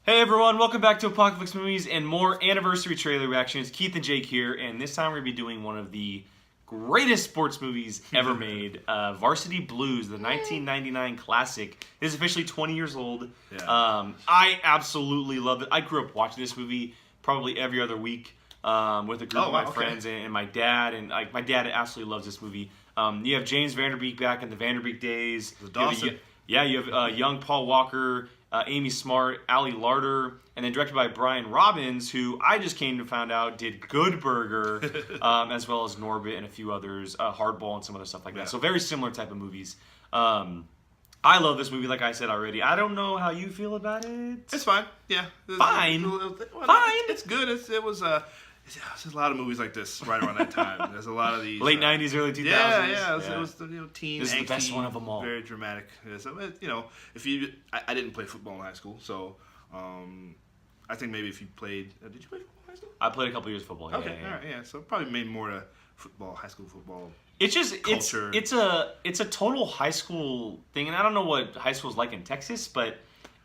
Hey everyone, welcome back to Apocalypse Movies and more anniversary trailer reactions. Keith and Jake here, and this time we're going to be doing one of the greatest sports movies ever made, Varsity Blues, the 1999 classic. It is officially 20 years old. Yeah. I absolutely love it. I grew up watching this movie probably every other week with a group of my friends and my dad, and my dad absolutely loves this movie. You have James Vanderbeek back in the Vanderbeek days. You have young Paul Walker, Amy Smart, Ali Larter, and then directed by Brian Robbins, who I just came to find out did Good Burger, as well as Norbit and a few others, Hardball and some other stuff like that. So very similar type of movies. I love this movie, like I said already. I don't know how you feel about it. It's fine. Yeah. Fine. It's good. There's a lot of movies like this right around that time. There's a lot of these late 90s, early 2000s. Yeah. It was teen. This is the best one of them all. Very dramatic. So I didn't play football in high school, so I think maybe if you played, did you play football in high school? I played a couple years of football. Okay, all right, yeah. So probably made more to football, high school football. It's just culture. it's a total high school thing, and I don't know what high school is like in Texas, but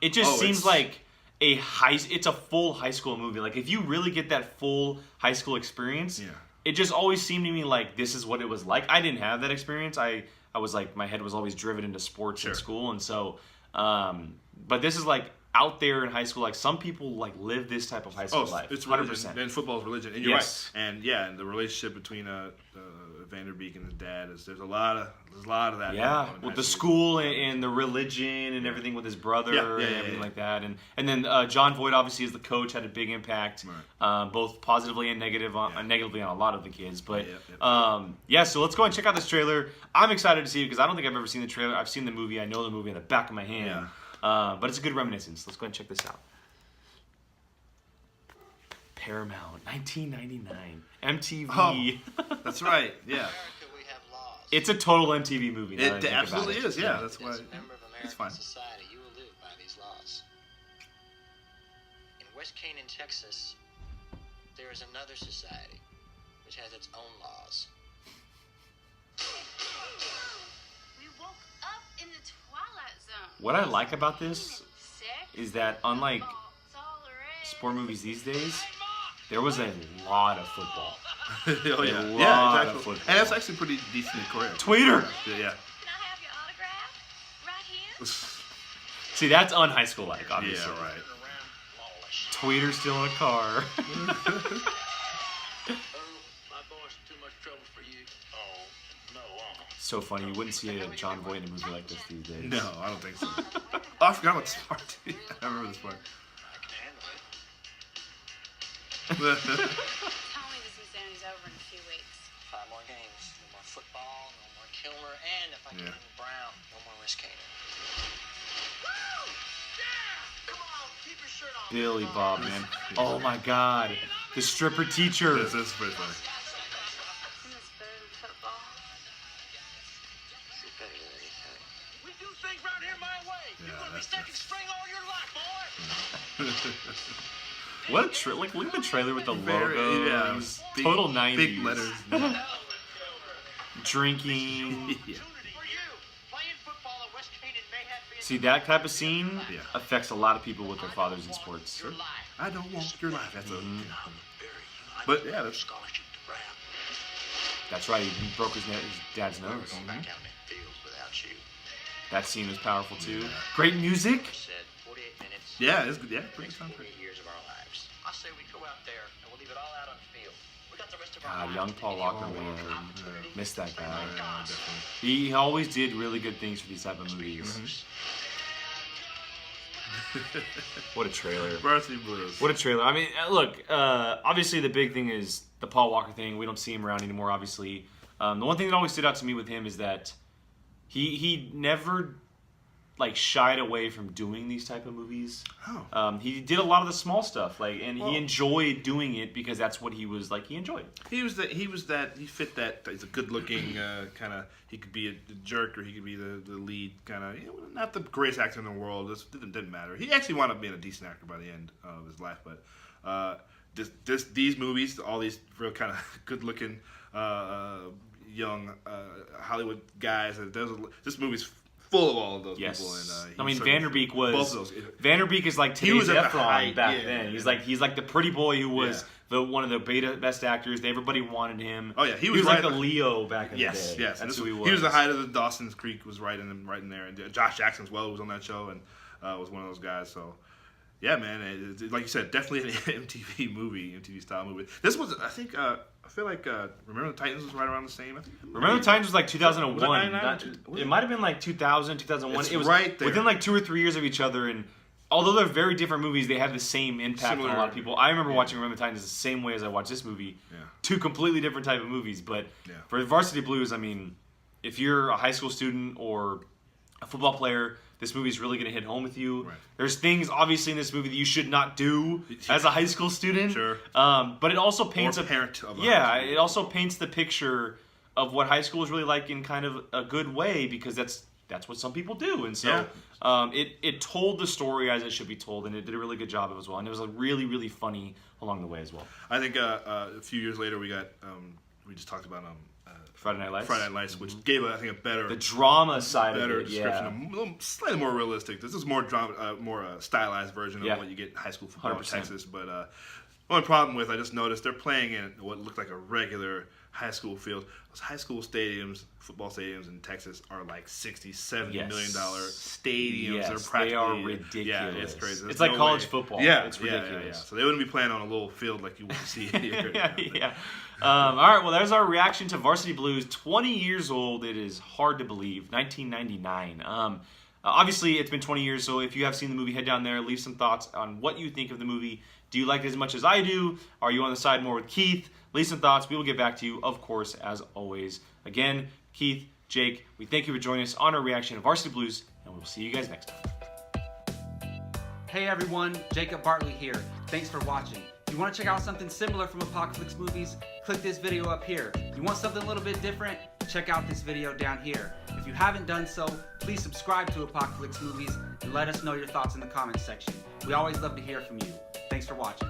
it just seems like it's a full high school movie. Like if you really get that full high school experience, it just always seemed to me like this is what it was like. I didn't have that experience. I was like, my head was always driven into sports in school, and so but this is like out there in high school. Like some people like live this type of high school life. It's 100%. And football is religion. And you're right. And and the relationship between Vanderbeek and his dad there's a lot of that. Yeah, with the school and the religion and everything with his brother and everything like that. And then John Voight, obviously, as the coach, had a big impact, both positively and negatively on a lot of the kids. But so let's go and check out this trailer. I'm excited to see it because I don't think I've ever seen the trailer. I've seen the movie. I know the movie in the back of my hand. But it's a good reminiscence. Let's go and check this out. Paramount, 1999, MTV. Oh, that's right. Yeah. It's a total MTV movie. It absolutely is. Yeah, that's why. It's fine. Society, you will live by these laws. In West Canaan, Texas, there is another society which has its own laws. We woke up in the twilight zone. What I like about this is that unlike sport movies these days, there was a lot of football. Exactly. And that's actually pretty decent in Korea. Tweeter! Yeah. Can I have your autograph? Right here? See, that's un-high school-like, obviously. Yeah, right. Tweeter still in a car. My boy's too much trouble for you. Oh, no. So funny. You wouldn't see a John Voight in a movie like this these days. No, I don't think so. I forgot about this part. I remember this part. Tommy was saying he's over in a few weeks. 5 more games. No more football, no more Kilmer, and if I get Brown, no more West Canaan. Come on, keep your shirt on. Billy Bob, man. Oh my God. The stripper teacher. This is pretty funny. Isn't this better than football? It's better than anything. We do things right here my way. You're gonna be second string all your life, boy. What a look at the trailer with the logo. Total 90s. Big letters. Drinking. Yeah. See, that type of scene affects a lot of people with their fathers in sports. Sure. I don't want your life. That's But yeah, that's right. He broke his dad's nose. That scene was powerful too. Great music. Yeah, it's good. Yeah, pretty soundtrack. I say we go out there and we'll leave it all out on the field. We got the rest of God, young Paul Walker, man. Missed that guy. Definitely. He always did really good things for these type of movies. What a trailer. Varsity Blues. What a trailer. I mean, look, obviously the big thing is the Paul Walker thing. We don't see him around anymore, obviously. The one thing that always stood out to me with him is that he never shied away from doing these type of movies. He did a lot of the small stuff, and he enjoyed doing it because that's what he was like. He enjoyed. He fit that. He's a good-looking kind of. He could be a jerk or he could be the lead kind of. Not the greatest actor in the world. This didn't matter. He actually wound up being a decent actor by the end of his life. But these movies, all these real kind of good-looking young Hollywood guys. This movie's full of all of those Yes. people. And, I mean, Vanderbeek was both of those. Vanderbeek is like He today's was at the Efron height, back yeah, then. yeah. He's like the pretty boy who was one of the best actors. Everybody wanted him. Oh yeah, he was right like the Leo back in the day. Yes, That's who he was. He was the height of the Dawson's Creek was right in there, and Josh Jackson as well was on that show and was one of those guys. So yeah, man, like you said, definitely an MTV style movie. This was, I think, I feel like Remember the Titans was right around the same. Remember the Titans was like 2001. Was it 99? It might have been like 2000, 2001. It was right there. within like 2 or 3 years of each other, and although they're very different movies, they have the same impact on a lot of people. I remember watching Remember the Titans the same way as I watched this movie. Yeah. 2 completely different type of movies, but for Varsity Blues, I mean, if you're a high school student or a football player, this movie is really going to hit home with you. Right. There's things, obviously, in this movie that you should not do as a high school student. Sure. But it also paints Or parent of a high yeah, school. it also paints the picture of what high school is really like in kind of a good way, because that's what some people do. And so it told the story as it should be told, and it did a really good job of it as well. And it was really, really funny along the way as well. I think a few years later we got we just talked about Friday Night Lights. which gave I think a better the drama side better of it, description, a little, slightly more realistic. This is more drama, more stylized version of what you get in high school football in 100%. Texas. But only problem with I just noticed they're playing in what looked like a regular high school field. Those high school stadiums, football stadiums in Texas are like $60-70 million stadiums. Yes, They're practically they are ridiculous. Yeah, it's crazy. There's It's like no college way. football. Yeah, It's ridiculous. Yeah. So they wouldn't be playing on a little field like you would see here. Yeah. All right, well, there's our reaction to Varsity Blues. 20 years old. It is hard to believe. 1999. Obviously, it's been 20 years, so if you have seen the movie, head down there. Leave some thoughts on what you think of the movie. Do you like it as much as I do? Are you on the side more with Keith? Leave some thoughts. We will get back to you, of course, as always. Again, Keith, Jake, we thank you for joining us on our reaction to Varsity Blues, and we will see you guys next time. Hey everyone, Jacob Bartley here. Thanks for watching. If you want to check out something similar from Apocalypse Movies, click this video up here. You want something a little bit different? Check out this video down here. If you haven't done so, please subscribe to Apocalypse Movies and let us know your thoughts in the comments section. We always love to hear from you. Thanks for watching.